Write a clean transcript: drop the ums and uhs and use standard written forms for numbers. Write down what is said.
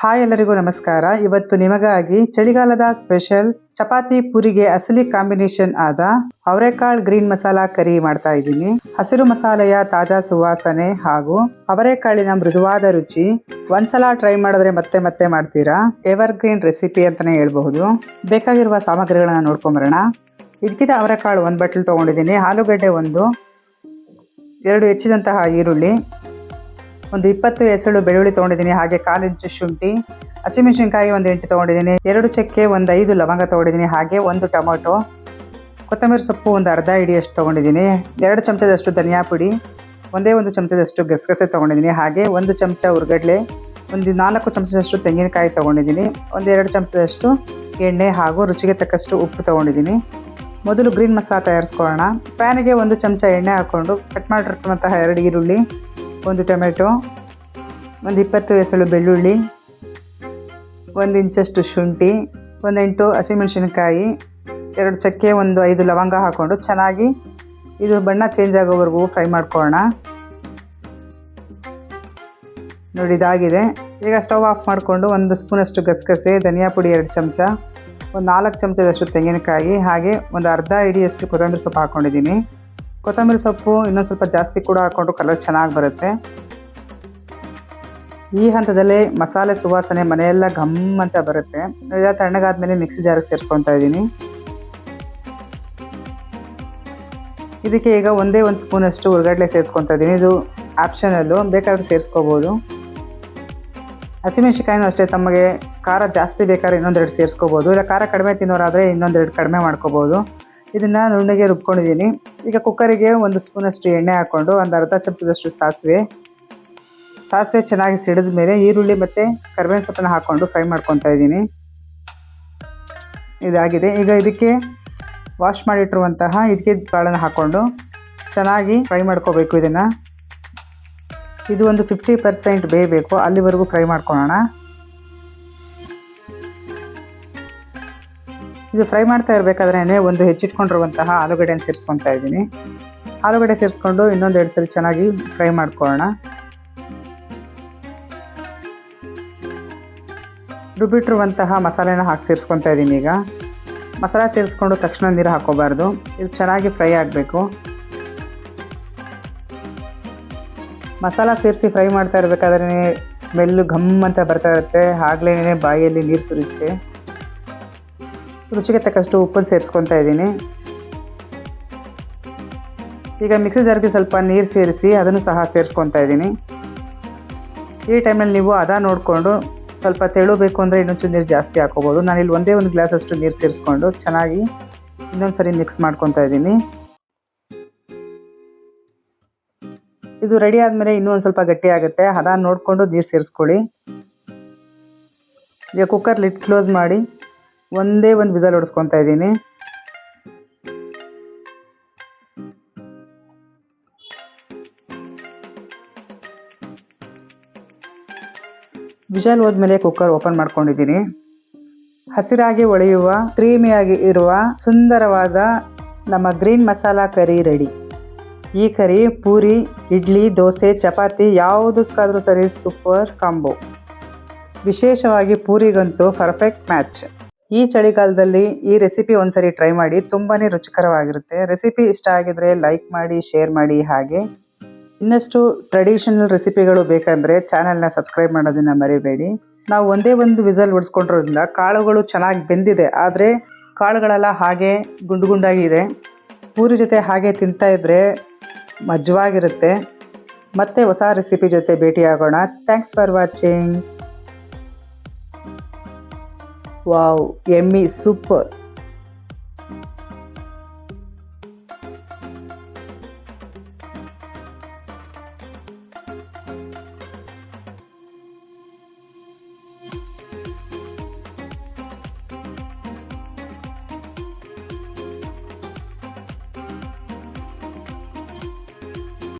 Hi ಎಲ್ಲರಿಗೂ ನಮಸ್ಕಾರ. ಇವತ್ತು ನಿಮಗಾಗಿ ಚಳಿಗಾಲದ ಸ್ಪೆಷಲ್ ಚಪಾತಿ ಪೂರಿಗೆ ಅಸಲಿ ಕಾಂಬಿನೇಷನ್ ಆದ ಅವರೆಕಾಳು ಗ್ರೀನ್ ಮಸಾಲಾ ಕರಿ ಮಾಡ್ತಾ ಇದ್ದೀನಿ. ಹಸಿರು ಮಸಾಲೆಯ ತಾಜಾ ಸುವಾಸನೆ ಹಾಗೂ ಅವರೆಕಾಳಿನ ಮೃದುವಾದ ರುಚಿ ಒಂದ್ಸಲ ಟ್ರೈ ಮಾಡಿದ್ರೆ ಮತ್ತೆ ಮತ್ತೆ ಮಾಡ್ತೀರಾ. ಎವರ್ ಗ್ರೀನ್ ರೆಸಿಪಿ ಅಂತಾನೆ ಹೇಳ್ಬಹುದು. ಬೇಕಾಗಿರುವ ಸಾಮಗ್ರಿಗಳನ್ನ ನೋಡ್ಕೊಂಬರೋಣ. ಇದಕ್ಕಿಂತ ಅವರೆಕಾಳು 1 ಬಟ್ಲು ತಗೊಂಡಿದ್ದೀನಿ. ಆಲೂಗಡ್ಡೆ 1, 2 ಹೆಚ್ಚಿದಂತಹ ಈರುಳ್ಳಿ, ಒಂದು 20 ಎಸಳು ಬೆಳ್ಳುಳ್ಳಿ ತೊಗೊಂಡಿದ್ದೀನಿ. ಹಾಗೆ 1/4 ಇಂಚು ಶುಂಠಿ, ಹಸಿಮೆಣಸಿನ್ಕಾಯಿ 1 8 ತೊಗೊಂಡಿದ್ದೀನಿ, 2 ಚಕ್ಕೆ, 1 5 ಲವಂಗ ತೊಗೊಂಡಿದ್ದೀನಿ. ಹಾಗೆ 1 ಟೊಮೊಟೊ, ಕೊತ್ತಂಬರಿ ಸೊಪ್ಪು 1 ಅರ್ಧ ಹಿಡಿಯಷ್ಟು ತೊಗೊಂಡಿದ್ದೀನಿ, 2 ಚಮಚದಷ್ಟು ಧನಿಯಾ ಪುಡಿ, 1 ಚಮಚದಷ್ಟು ಗಸಗಸೆ ತೊಗೊಂಡಿದ್ದೀನಿ. ಹಾಗೆ 1 ಚಮಚ ಹುರ್ಗಡ್ಲೆ, 4 ಚಮಚದಷ್ಟು ತೆಂಗಿನಕಾಯಿ ತೊಗೊಂಡಿದ್ದೀನಿ, 2 ಚಮಚದಷ್ಟು ಎಣ್ಣೆ ಹಾಗೂ ರುಚಿಗೆ ತಕ್ಕಷ್ಟು ಉಪ್ಪು ತೊಗೊಂಡಿದ್ದೀನಿ. ಮೊದಲು ಗ್ರೀನ್ ಮಸಾಲ ತಯಾರಿಸ್ಕೊಳ್ಳೋಣ. ಪ್ಯಾನಿಗೆ 1 ಚಮಚ ಎಣ್ಣೆ ಹಾಕ್ಕೊಂಡು ಕಟ್ ಮಾಡಿರ್ತಕ್ಕಂತಹ 2 ಈರುಳ್ಳಿ, 1 ಟೊಮೆಟೊ, 20 ಎಸಳು ಬೆಳ್ಳುಳ್ಳಿ, 1 ಇಂಚಷ್ಟು ಶುಂಠಿ, 8 ಹಸಿಮೆಣಸಿನಕಾಯಿ, 2 ಚಕ್ಕೆ, 5 ಲವಂಗ ಹಾಕ್ಕೊಂಡು ಚೆನ್ನಾಗಿ ಇದು ಬಣ್ಣ ಚೇಂಜ್ ಆಗೋವರೆಗೂ ಫ್ರೈ ಮಾಡ್ಕೊಳ್ಳೋಣ. ನೋಡಿ, ಇದಾಗಿದೆ. ಈಗ ಸ್ಟವ್ ಆಫ್ ಮಾಡಿಕೊಂಡು 1 ಸ್ಪೂನಷ್ಟು ಗಸಗಸೆ, ಧನಿಯಾ ಪುಡಿ 2 ಚಮಚ, 4 ಚಮಚದಷ್ಟು ತೆಂಗಿನಕಾಯಿ, ಹಾಗೆ 1 ಅರ್ಧ ಹಿಡಿಯಷ್ಟು ಕೊತ್ತಂಬರಿ ಸೊಪ್ಪು ಹಾಕ್ಕೊಂಡಿದ್ದೀನಿ. ಕೊತ್ತಂಬರಿ ಸೊಪ್ಪು ಇನ್ನೊಂದು ಸ್ವಲ್ಪ ಜಾಸ್ತಿ ಕೂಡ ಹಾಕ್ಕೊಂಡು ಕಲರ್ ಚೆನ್ನಾಗಿ ಬರುತ್ತೆ. ಈ ಹಂತದಲ್ಲೇ ಮಸಾಲೆ ಸುವಾಸನೆ ಮನೆಯೆಲ್ಲ ಘಮ್ ಅಂತ ಬರುತ್ತೆ. ಈಗ ತಣ್ಣಗಾದ್ಮೇಲೆ ಮಿಕ್ಸಿ ಜಾರಿಗೆ ಸೇರಿಸ್ಕೊತಾ ಇದ್ದೀನಿ. ಇದಕ್ಕೆ ಈಗ 1 ಸ್ಪೂನಷ್ಟು ಹುರ್ಗಡ್ಲೆ ಸೇರಿಸ್ಕೊತಾ ಇದ್ದೀನಿ. ಇದು ಆಪ್ಷನಲ್ಲು, ಬೇಕಾದ್ರೆ ಸೇರಿಸ್ಕೋಬೋದು. ಹಸಿಮೆಣಸಿಕಾಯಿನೂ ಅಷ್ಟೇ, ತಮಗೆ ಖಾರ ಜಾಸ್ತಿ ಬೇಕಾದ್ರೆ 2 ಸೇರಿಸ್ಕೋಬೋದು, ಇಲ್ಲ ಖಾರ ಕಡಿಮೆ ತಿನ್ನೋರಾದರೆ 2 ಕಡಿಮೆ ಮಾಡ್ಕೋಬೋದು. ಇದನ್ನು ನುಣ್ಣಗೆ ರುಬ್ಕೊಂಡಿದ್ದೀನಿ. ಈಗ ಕುಕ್ಕರಿಗೆ 1 ಸ್ಪೂನಷ್ಟು ಎಣ್ಣೆ ಹಾಕ್ಕೊಂಡು 1 ಅರ್ಧ ಚಮಚದಷ್ಟು ಸಾಸಿವೆ ಚೆನ್ನಾಗಿ ಸಿಡಿದ ಮೇಲೆ ಈರುಳ್ಳಿ ಮತ್ತು ಕರಿಬೇವಿನ ಸೊಪ್ಪನ್ನು ಹಾಕ್ಕೊಂಡು ಫ್ರೈ ಮಾಡ್ಕೊತಾ ಇದ್ದೀನಿ. ಇದಾಗಿದೆ. ಈಗ ಇದಕ್ಕೆ ವಾಶ್ ಮಾಡಿಟ್ಟಿರುವಂತಹ ಇದಕ್ಕೆ ಕಾಳನ್ನು ಹಾಕ್ಕೊಂಡು ಚೆನ್ನಾಗಿ ಫ್ರೈ ಮಾಡ್ಕೋಬೇಕು. ಇದು ಒಂದು 50% ಬೇಯಬೇಕು, ಅಲ್ಲಿವರೆಗೂ ಫ್ರೈ ಮಾಡ್ಕೊಳ್ಳೋಣ. ಇದು ಫ್ರೈ ಮಾಡ್ತಾ ಇರಬೇಕಾದ್ರೆ ಒಂದು ಹೆಚ್ಚಿಟ್ಕೊಂಡಿರುವಂತಹ ಆಲೂಗಡ್ಡೆನ ಸೇರಿಸ್ಕೊತಾ ಇದ್ದೀನಿ. ಆಲೂಗಡ್ಡೆ ಸೇರಿಸ್ಕೊಂಡು ಇನ್ನೊಂದು 2 ಸರಿ ಚೆನ್ನಾಗಿ ಫ್ರೈ ಮಾಡ್ಕೊಳ್ಳೋಣ. ರುಬ್ಬಿಟ್ಟಿರುವಂತಹ ಮಸಾಲೆನ ಸೇರಿಸ್ಕೊತಾ ಇದ್ದೀನಿ. ಈಗ ಮಸಾಲೆ ಸೇರಿಸ್ಕೊಂಡು ತಕ್ಷಣ ನೀರು ಹಾಕೋಬಾರ್ದು, ಇದು ಚೆನ್ನಾಗಿ ಫ್ರೈ ಆಗಬೇಕು. ಮಸಾಲ ಸೇರಿಸಿ ಫ್ರೈ ಮಾಡ್ತಾ ಇರಬೇಕಾದ್ರೆ ಸ್ಮೆಲ್ಲು ಘಮ್ ಅಂತ ಬರ್ತಾ ಇರುತ್ತೆ, ಆಗಲೇ ಬಾಯಲ್ಲಿ ನೀರು ಸುರಿಯುತ್ತೆ. ರುಚಿಗೆ ತಕ್ಕಷ್ಟು ಉಪ್ಪನ್ನು ಸೇರಿಸ್ಕೊತಾ ಇದ್ದೀನಿ. ಈಗ ಮಿಕ್ಸಿ ಜಾರ್ಗೆ ಸ್ವಲ್ಪ ನೀರು ಸೇರಿಸಿ ಅದನ್ನು ಸಹ ಸೇರಿಸ್ಕೊತಾ ಇದ್ದೀನಿ. ಈ ಟೈಮಲ್ಲಿ ನೀವು ನೋಡಿಕೊಂಡು ಸ್ವಲ್ಪ ತೆಳು ಬೇಕು ಅಂದರೆ ಇನ್ನೊಂಚೂರು ನೀರು ಜಾಸ್ತಿ ಹಾಕೋಬೋದು. ನಾನಿಲ್ಲಿ 1 ಗ್ಲಾಸಷ್ಟು ನೀರು ಸೇರಿಸ್ಕೊಂಡು ಚೆನ್ನಾಗಿ ಇನ್ನೊಂದು ಸರಿ ಮಿಕ್ಸ್ ಮಾಡ್ಕೊತಾ ಇದ್ದೀನಿ. ಇದು ರೆಡಿ ಆದಮೇಲೆ ಇನ್ನೂ ಒಂದು ಸ್ವಲ್ಪ ಗಟ್ಟಿ ಆಗುತ್ತೆ, ನೋಡಿಕೊಂಡು ನೀರು ಸೇರಿಸ್ಕೊಳ್ಳಿ. ಈಗ ಕುಕ್ಕರ್ ಲಿಡ್ ಕ್ಲೋಸ್ ಮಾಡಿ 1 ವಿಸಲ್ ಹೊಡಿಸ್ಕೊತಾ ಇದ್ದೀನಿ. ವಿಸಲ್ ಹೋದ್ಮೇಲೆ ಕುಕ್ಕರ್ ಓಪನ್ ಮಾಡ್ಕೊಂಡಿದ್ದೀನಿ. ಹಸಿರಾಗಿ ಹೊಳೆಯುವ ಕ್ರೀಮಿಯಾಗಿ ಇರುವ ಸುಂದರವಾದ ನಮ್ಮ ಗ್ರೀನ್ ಮಸಾಲಾ ಕರಿ ರೆಡಿ. ಈ ಕರಿ ಪೂರಿ, ಇಡ್ಲಿ, ದೋಸೆ, ಚಪಾತಿ ಯಾವುದಕ್ಕಾದರೂ ಸರಿ ಸೂಪರ್ ಕಾಂಬೋ. ವಿಶೇಷವಾಗಿ ಪೂರಿಗಂತೂ ಪರ್ಫೆಕ್ಟ್ ಮ್ಯಾಚ್. ಈ ಚಳಿಗಾಲದಲ್ಲಿ ಈ ರೆಸಿಪಿ ಒಂದ್ಸರಿ ಟ್ರೈ ಮಾಡಿ, ತುಂಬಾ ರುಚಿಕರವಾಗಿರುತ್ತೆ. ರೆಸಿಪಿ ಇಷ್ಟ ಆಗಿದ್ರೆ ಲೈಕ್ ಮಾಡಿ, ಶೇರ್ ಮಾಡಿ. ಹಾಗೆ ಇನ್ನಷ್ಟು ಟ್ರೆಡಿಷನಲ್ ರೆಸಿಪಿಗಳು ಬೇಕಂದರೆ ಚಾನಲ್ನ ಸಬ್ಸ್ಕ್ರೈಬ್ ಮಾಡೋದನ್ನು ಮರಿಬೇಡಿ. ನಾವು 1 ವಿಸಲ್ ಹೊಡಿಸ್ಕೊಂಡಿರೋದ್ರಿಂದ ಕಾಳುಗಳು ಚೆನ್ನಾಗಿ ಬೆಂದಿದೆ, ಆದರೆ ಕಾಳುಗಳೆಲ್ಲ ಹಾಗೆ ಗುಂಡು ಗುಂಡಾಗಿದೆ. ಪೂರಿ ಜೊತೆ ಹಾಗೆ ತಿಂತಾ ಇದ್ದರೆ ಮಜವಾಗಿರುತ್ತೆ. ಮತ್ತೆ ಹೊಸ ರೆಸಿಪಿ ಜೊತೆ ಭೇಟಿಯಾಗೋಣ. Thanks for watching. Wow, yummy, super.